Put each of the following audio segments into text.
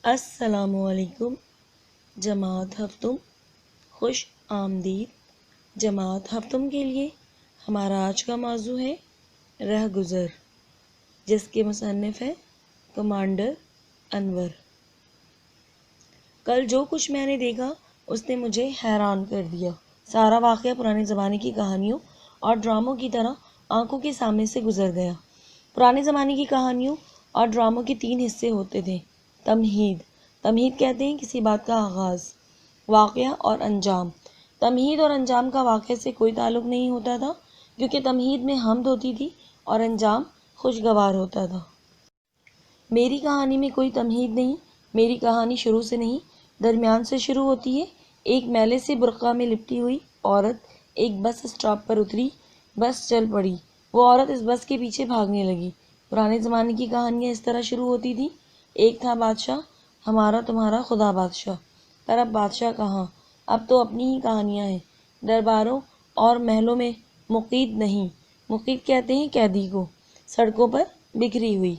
السلام علیکم جماعت ہفتم، خوش آمدید۔ جماعت ہفتم کے لیے ہمارا آج کا موضوع ہے رہ گزر، جس کے مصنف ہیں کمانڈر انور۔ کل جو کچھ میں نے دیکھا اس نے مجھے حیران کر دیا۔ سارا واقعہ پرانے زمانے کی کہانیوں اور ڈراموں کی طرح آنکھوں کے سامنے سے گزر گیا۔ پرانے زمانے کی کہانیوں اور ڈراموں کے 3 حصے ہوتے تھے۔ تمہید کہتے ہیں کسی بات کا آغاز، واقعہ اور انجام۔ تمہید اور انجام کا واقعہ سے کوئی تعلق نہیں ہوتا تھا، کیونکہ تمہید میں حمد ہوتی تھی اور انجام خوشگوار ہوتا تھا۔ میری کہانی میں کوئی تمہید نہیں۔ میری کہانی شروع سے نہیں، درمیان سے شروع ہوتی ہے۔ ایک میلے سے برقع میں لپٹی ہوئی عورت ایک بس اسٹاپ پر اتری، بس چل پڑی۔ وہ عورت اس بس کے پیچھے بھاگنے لگی۔ پرانے زمانے کی کہانیاں اس طرح شروع ہوتی تھیں: ایک تھا بادشاہ، ہمارا تمہارا خدا بادشاہ۔ پر اب بادشاہ کہاں، اب تو اپنی ہی کہانیاں ہیں۔ درباروں اور محلوں میں مقید نہیں، مقید کہتے ہیں قیدی کو، سڑکوں پر بکھری ہوئی،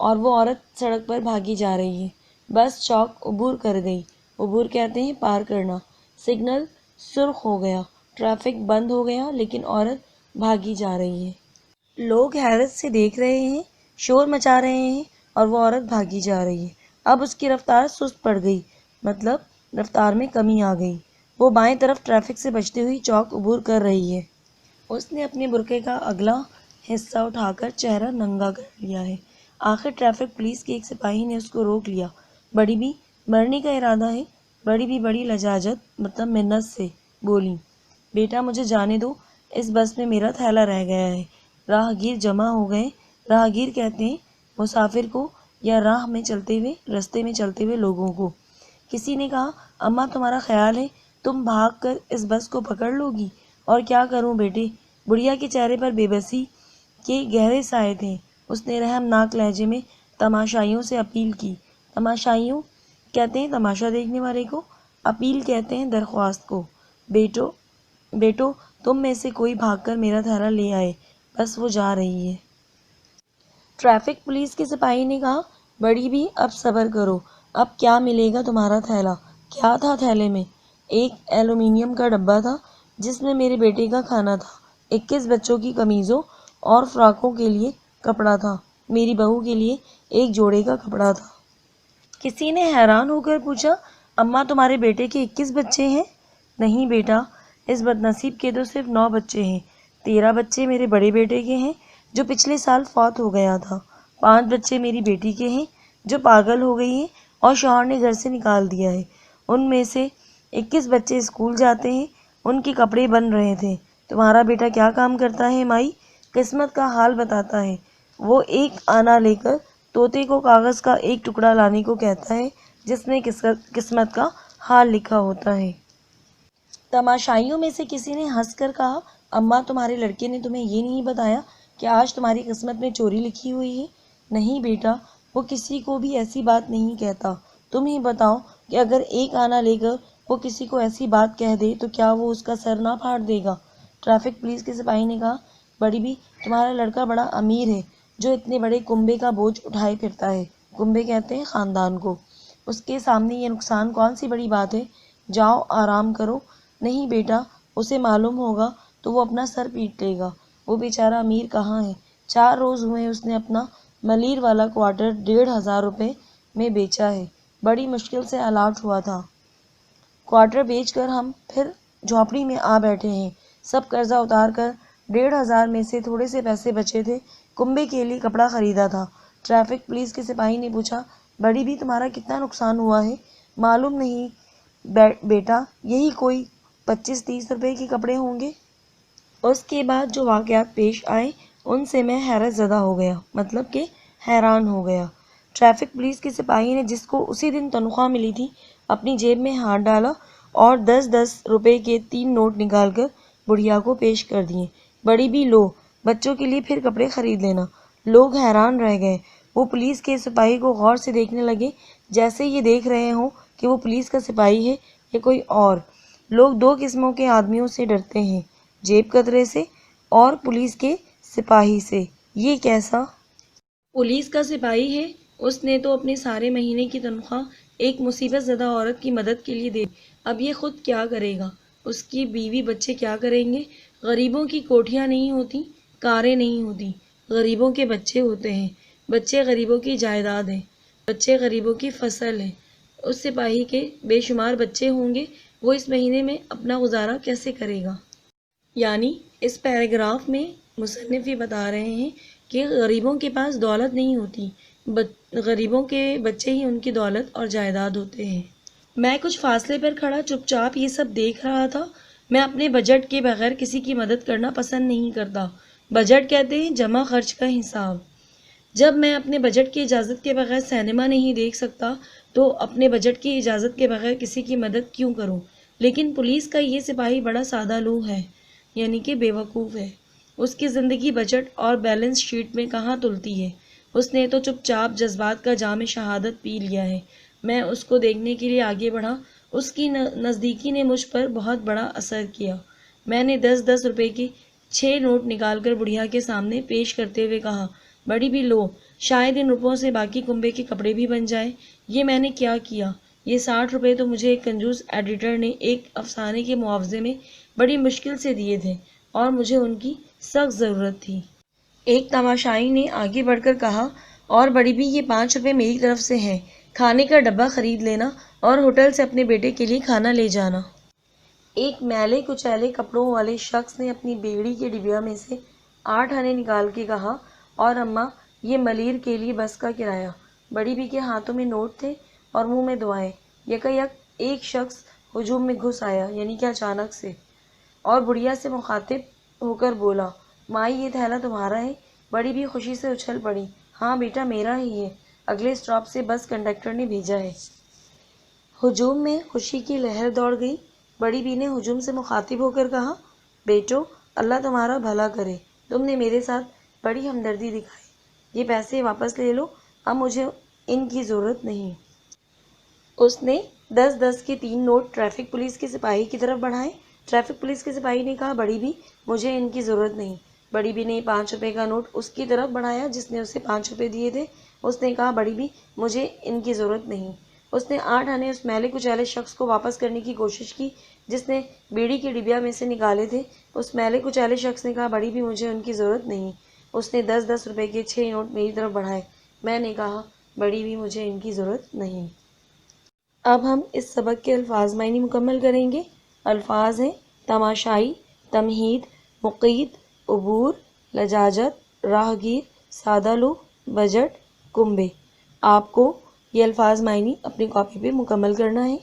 اور وہ عورت سڑک پر بھاگی جا رہی ہے۔ بس چوک عبور کر گئی، عبور کہتے ہیں پار کرنا۔ سگنل سرخ ہو گیا، ٹریفک بند ہو گیا، لیکن عورت بھاگی جا رہی ہے۔ لوگ حیرت سے دیکھ رہے ہیں، شور مچا رہے ہیں، اور وہ عورت بھاگی جا رہی ہے۔ اب اس کی رفتار سست پڑ گئی، مطلب رفتار میں کمی آ گئی۔ وہ بائیں طرف ٹریفک سے بچتی ہوئی چوک عبور کر رہی ہے۔ اس نے اپنے برقعے کا اگلا حصہ اٹھا کر چہرہ ننگا کر لیا ہے۔ آخر ٹریفک پولیس کے ایک سپاہی نے اس کو روک لیا۔ بڑی بھی مرنے کا ارادہ ہے؟ بڑی بھی بڑی لجاجت مطلب منت سے بولی، بیٹا مجھے جانے دو، اس بس میں میرا تھیلا رہ گیا ہے۔ راہگیر جمع ہو گئے۔ راہگیر کہتے ہیں مسافر کو یا راہ میں چلتے ہوئے، رستے میں چلتے ہوئے لوگوں کو۔ کسی نے کہا، اماں تمہارا خیال ہے تم بھاگ کر اس بس کو پکڑ لو گی؟ اور کیا کروں بیٹے؟ بڑھیا کے چہرے پر بے بسی کے گہرے سائے تھے۔ اس نے رحم ناک لہجے میں تماشائیوں سے اپیل کی۔ تماشائیوں کہتے ہیں تماشا دیکھنے والے کو، اپیل کہتے ہیں درخواست کو۔ بیٹو تم میں سے کوئی بھاگ کر میرا تھیلا لے آئے، بس وہ جا رہی ہے۔ ٹریفک پولیس کے سپاہی نے کہا، بڑی بھی اب صبر کرو، اب کیا ملے گا تمہارا تھیلا؟ کیا تھا تھیلے میں؟ ایک ایلومینیم کا ڈبہ تھا جس میں میرے بیٹے کا کھانا تھا، 21 بچوں کی قمیضوں اور فراقوں کے لیے کپڑا تھا، میری بہو کے لیے ایک جوڑے کا کپڑا تھا۔ کسی نے حیران ہو کر پوچھا، اماں تمہارے بیٹے کے 21 بچے ہیں؟ نہیں بیٹا، اس بدنصیب کے تو صرف 9 بچے ہیں۔ 13 بچے میرے بڑے بیٹے کے ہیں جو پچھلے سال فوت ہو گیا تھا۔ 5 بچے میری بیٹی کے ہیں جو پاگل ہو گئی ہے اور شوہر نے گھر سے نکال دیا ہے۔ ان میں سے 21 بچے اسکول جاتے ہیں، ان کے کپڑے بن رہے تھے۔ تمہارا بیٹا کیا کام کرتا ہے مائی؟ قسمت کا حال بتاتا ہے۔ وہ ایک آنا لے کر طوطے کو کاغذ کا ایک ٹکڑا لانے کو کہتا ہے جس میں قسمت کا حال لکھا ہوتا ہے۔ تماشائیوں میں سے کسی نے ہنس کر کہا، اماں تمہارے لڑکے نے تمہیں یہ نہیں بتایا کہ آج تمہاری قسمت میں چوری لکھی ہوئی ہے؟ نہیں بیٹا، وہ کسی کو بھی ایسی بات نہیں کہتا۔ تم ہی بتاؤ کہ اگر ایک آنا لے کر وہ کسی کو ایسی بات کہہ دے تو کیا وہ اس کا سر نہ پھاڑ دے گا؟ ٹریفک پولیس کے سپاہی نے کہا، بڑی بھی تمہارا لڑکا بڑا امیر ہے جو اتنے بڑے کنبے کا بوجھ اٹھائے پھرتا ہے۔ کنبے کہتے ہیں خاندان کو۔ اس کے سامنے یہ نقصان کون سی بڑی بات ہے؟ جاؤ آرام کرو۔ نہیں بیٹا، اسے معلوم ہوگا تو وہ اپنا سر پیٹ لے گا۔ وہ بیچارہ امیر کہاں ہے؟ 4 روز ہوئے اس نے اپنا ملیر والا کوارٹر 1500 روپے میں بیچا ہے، بڑی مشکل سے الاٹ ہوا تھا۔ کوارٹر بیچ کر ہم پھر جھونپڑی میں آ بیٹھے ہیں۔ سب قرضہ اتار کر 1500 میں سے تھوڑے سے پیسے بچے تھے، کنبے کے لیے کپڑا خریدا تھا۔ ٹریفک پولیس کے سپاہی نے پوچھا، بڑی بھی تمہارا کتنا نقصان ہوا ہے؟ معلوم نہیں بیٹا، یہی کوئی 25-30 روپے کے کپڑے ہوں گے۔ اس کے بعد جو واقعات پیش آئے ان سے میں حیرت زدہ ہو گیا، مطلب کہ حیران ہو گیا۔ ٹریفک پولیس کے سپاہی نے جس کو اسی دن تنخواہ ملی تھی اپنی جیب میں ہاتھ ڈالا اور 10-10 روپے کے 3 نوٹ نکال کر بڑھیا کو پیش کر دیے۔ بڑی بھی لو، بچوں کے لیے پھر کپڑے خرید لینا۔ لوگ حیران رہ گئے۔ وہ پولیس کے سپاہی کو غور سے دیکھنے لگے، جیسے یہ دیکھ رہے ہوں کہ وہ پولیس کا سپاہی ہے یا کوئی اور۔ لوگ 2 قسموں کے آدمیوں سے ڈرتے ہیں، جیب کترے سے اور پولیس کے سپاہی سے۔ یہ کیسا؟ پولیس کا سپاہی ہے، اس نے تو اپنے سارے مہینے کی تنخواہ ایک مصیبت زدہ عورت کی مدد کے لیے دے دی۔ اب یہ خود کیا کرے گا؟ اس کی بیوی بچے کیا کریں گے؟ غریبوں کی کوٹھیاں نہیں ہوتی، کاریں نہیں ہوتی، غریبوں کے بچے ہوتے ہیں۔ بچے غریبوں کی جائیداد ہیں، بچے غریبوں کی فصل ہیں۔ اس سپاہی کے بے شمار بچے ہوں گے، وہ اس مہینے میں اپنا گزارا کیسے کرے گا؟ یعنی اس پیراگراف میں مصنف یہ بتا رہے ہیں کہ غریبوں کے پاس دولت نہیں ہوتی، غریبوں کے بچے ہی ان کی دولت اور جائیداد ہوتے ہیں۔ میں کچھ فاصلے پر کھڑا چپ چاپ یہ سب دیکھ رہا تھا۔ میں اپنے بجٹ کے بغیر کسی کی مدد کرنا پسند نہیں کرتا۔ بجٹ کہتے ہیں جمع خرچ کا حساب۔ جب میں اپنے بجٹ کی اجازت کے بغیر سینما نہیں دیکھ سکتا تو اپنے بجٹ کی اجازت کے بغیر کسی کی مدد کیوں کروں؟ لیکن پولیس کا یہ سپاہی بڑا سادہ لوح ہے، یعنی کہ بے وقوف ہے۔ اس کی زندگی بجٹ اور بیلنس شیٹ میں کہاں تلتی ہے؟ اس نے تو چپ چاپ جذبات کا جام شہادت پی لیا ہے۔ میں اس کو دیکھنے کے لیے آگے بڑھا۔ اس کی نزدیکی نے مجھ پر بہت بڑا اثر کیا۔ میں نے 10 روپے کے 6 نوٹ نکال کر بڑھیا کے سامنے پیش کرتے ہوئے کہا، بڑی بھی لو، شاید ان روپوں سے باقی کنبے کے کپڑے بھی بن جائیں۔ یہ میں نے کیا کیا؟ یہ 60 روپے تو مجھے ایک کنجوس ایڈیٹر نے ایک افسانے کے معاوضے میں بڑی مشکل سے دیے تھے اور مجھے ان کی سخت ضرورت تھی۔ ایک تماشائی نے آگے بڑھ کر کہا، اور بڑی بھی یہ 5 روپے میری طرف سے ہیں، کھانے کا ڈبہ خرید لینا اور ہوٹل سے اپنے بیٹے کے لیے کھانا لے جانا۔ ایک میلے کچیلے کپڑوں والے شخص نے اپنی بیڑی کے ڈبیا میں سے 8 آنے نکال کے کہا، اور اماں یہ ملیر کے لیے بس کا کرایہ۔ بڑی بی کے ہاتھوں میں نوٹ تھے اور منہ میں دعائیں۔ یکایک ایک شخص ہجوم میں گھس آیا، یعنی کہ اچانک سے، اور بڑھیا سے مخاطب ہو کر بولا، مائی یہ تھیلا تمہارا ہے؟ بڑی بھی خوشی سے اچھل پڑی، ہاں بیٹا میرا ہی ہے، اگلے اسٹاپ سے بس کنڈکٹر نے بھیجا ہے۔ ہجوم میں خوشی کی لہر دوڑ گئی۔ بڑی بی نے ہجوم سے مخاطب ہو کر کہا، بیٹو اللہ تمہارا بھلا کرے، تم نے میرے ساتھ بڑی ہمدردی دکھائی، یہ پیسے واپس لے لو، اب مجھے ان کی ضرورت نہیں۔ اس نے 10 کے 3 نوٹ ٹریفک پولیس کے سپاہی کی طرف بڑھائے۔ ٹریفک پولیس کے سپاہی نے کہا، بڑی بھی مجھے ان کی ضرورت نہیں۔ بڑی بی نے 5 روپے کا نوٹ اس کی طرف بڑھایا جس نے اسے 5 روپے دیے تھے۔ اس نے کہا، بڑی بھی مجھے ان کی ضرورت نہیں۔ اس نے 8 آنے اس میلے کچیلے شخص کو واپس کرنے کی کوشش کی جس نے بیڑی کے ڈبیا میں سے نکالے تھے۔ اس میلے کچیلے شخص نے کہا، بڑی بھی مجھے ان کی ضرورت نہیں۔ اس نے 10 روپے کے 6 نوٹ میری طرف بڑھائے۔ میں نے کہا، بڑی بھی مجھے ان کی ضرورت نہیں۔ اب ہم اس سبق کے الفاظ معنی مکمل کریں گے۔ الفاظ ہیں تماشائی، تمہید، مقید، عبور، لجاجت، راہگیر، سادہ لوح، بجٹ، کنبے۔ آپ کو یہ الفاظ معنی اپنی کاپی پہ مکمل کرنا ہے۔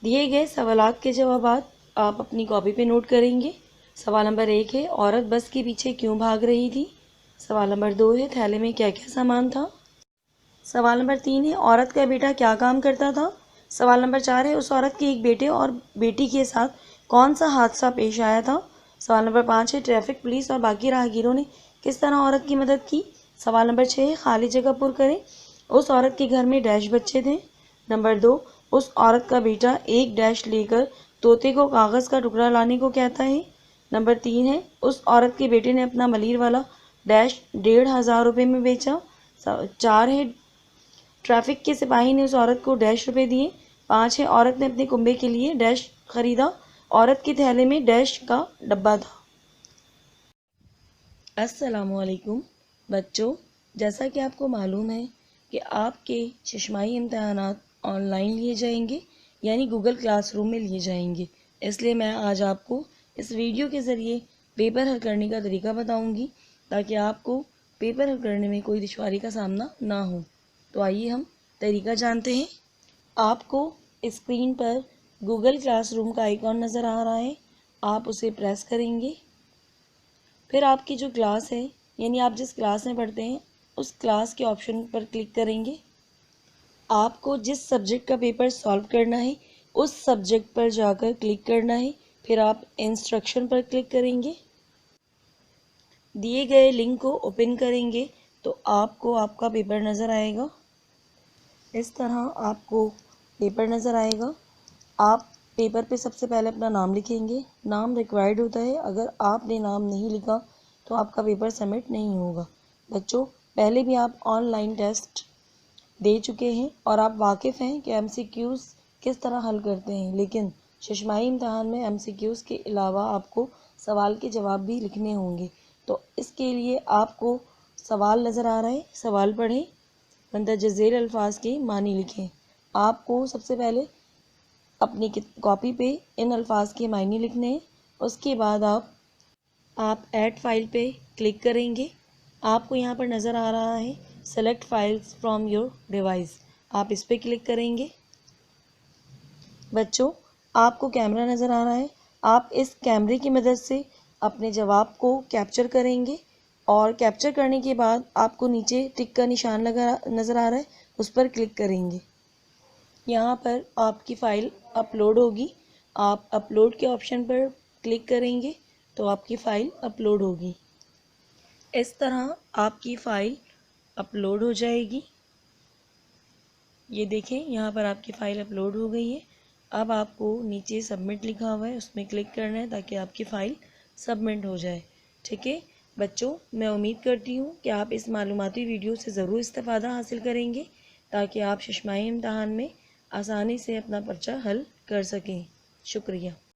دیے گئے سوالات کے جوابات آپ اپنی کاپی پہ نوٹ کریں گے۔ سوال نمبر 1 ہے، عورت بس کے پیچھے کیوں بھاگ رہی تھی؟ سوال نمبر 2 ہے، تھیلے میں کیا کیا سامان تھا؟ سوال نمبر 3 ہے، عورت کا بیٹا کیا کام کرتا تھا؟ سوال نمبر 4 ہے، اس عورت کے ایک بیٹے اور بیٹی کے ساتھ کون سا حادثہ پیش آیا تھا؟ سوال نمبر 5 ہے، ٹریفک پولیس اور باقی راہگیروں نے کس طرح عورت کی مدد کی؟ سوال نمبر 6 ہے، خالی جگہ پر کریں۔ اس عورت کے گھر میں ڈیش بچے تھے۔ نمبر 2، اس عورت کا بیٹا ایک ڈیش لے کر طوطے کو کاغذ کا ٹکڑا لانے کو کہتا ہے۔ نمبر 3 ہے، اس عورت کے بیٹے نے اپنا ملیر والا ڈیش 1500 روپے میں بیچا۔ 4 ہے، ٹریفک کے سپاہی نے اس عورت کو ڈیش روپے دیے۔ 5 ہے، عورت نے اپنے کنبے کے لیے ڈیش خریدا۔ عورت کے تھیلے میں ڈیش کا ڈبہ تھا۔ السلام علیکم بچوں، جیسا کہ آپ کو معلوم ہے کہ آپ کے ششماہی امتحانات آن لائن لیے جائیں گے، یعنی گوگل کلاس روم میں لیے جائیں گے۔ اس لیے میں آج آپ کو اس ویڈیو کے ذریعے پیپر حل کرنے کا طریقہ بتاؤں گی تاکہ آپ کو پیپر حل کرنے میں کوئی دشواری کا سامنا نہ ہو۔ تو آئیے ہم طریقہ جانتے ہیں۔ آپ کو اسکرین پر گوگل کلاس روم کا آئیکن نظر آ رہا ہے، آپ اسے پریس کریں گے۔ پھر آپ کی جو کلاس ہے، یعنی آپ جس کلاس میں پڑھتے ہیں، اس کلاس کے آپشن پر کلک کریں گے۔ آپ کو جس سبجیکٹ کا پیپر سالو کرنا ہے اس سبجیکٹ پر جا کر کلک کرنا ہے۔ پھر آپ انسٹرکشن پر کلک کریں گے۔ دیے گئے لنک کو اوپن کریں گے تو آپ کو آپ کا پیپر نظر آئے گا۔ اس طرح آپ کو پیپر نظر آئے گا۔ آپ پیپر پہ سب سے پہلے اپنا نام لکھیں گے۔ نام ریکوائرڈ ہوتا ہے، اگر آپ نے نام نہیں لکھا تو آپ کا پیپر سبمٹ نہیں ہوگا۔ بچوں، پہلے بھی آپ آن لائن ٹیسٹ دے چکے ہیں اور آپ واقف ہیں کہ ایم سی کیوز کس طرح حل کرتے ہیں، لیکن ششماہی امتحان میں ایم سی کیوز کے علاوہ آپ کو سوال کے جواب بھی لکھنے ہوں گے۔ تو اس کے لیے آپ کو سوال نظر آ رہا ہے، سوال پڑھیں، مندرجہ ذیل الفاظ کے معنی لکھیں۔ آپ کو سب سے پہلے اپنی کاپی پہ ان الفاظ کے معنی لکھنے ہیں۔ اس کے بعد آپ ایڈ فائل پہ کلک کریں گے۔ آپ کو یہاں پر نظر آ رہا ہے select files from your device, آپ اس پہ کلک کریں گے۔ بچوں، آپ کو کیمرہ نظر آ رہا ہے، آپ اس کیمرے کی مدد سے اپنے جواب کو کیپچر کریں گے اور کیپچر کرنے کے بعد آپ کو نیچے ٹک کا نشان نظر آ رہا ہے، اس پر کلک کریں گے۔ یہاں پر آپ کی فائل اپلوڈ ہوگی، آپ اپلوڈ کے آپشن پر کلک کریں گے تو آپ کی فائل اپلوڈ ہوگی۔ اس طرح آپ کی فائل اپلوڈ ہو جائے گی۔ یہ دیکھیں یہاں پر آپ کی فائل اپلوڈ ہو گئی ہے۔ اب آپ کو نیچے سبمٹ لکھا ہوا ہے، اس میں کلک کرنا ہے تاکہ آپ کی فائل سبمٹ ہو جائے۔ ٹھیک ہے بچوں، میں امید کرتی ہوں کہ آپ اس معلوماتی ویڈیو سے ضرور استفادہ حاصل کریں گے تاکہ آپ ششماہی امتحان میں آسانی سے اپنا پرچہ حل کر سکیں۔ شکریہ۔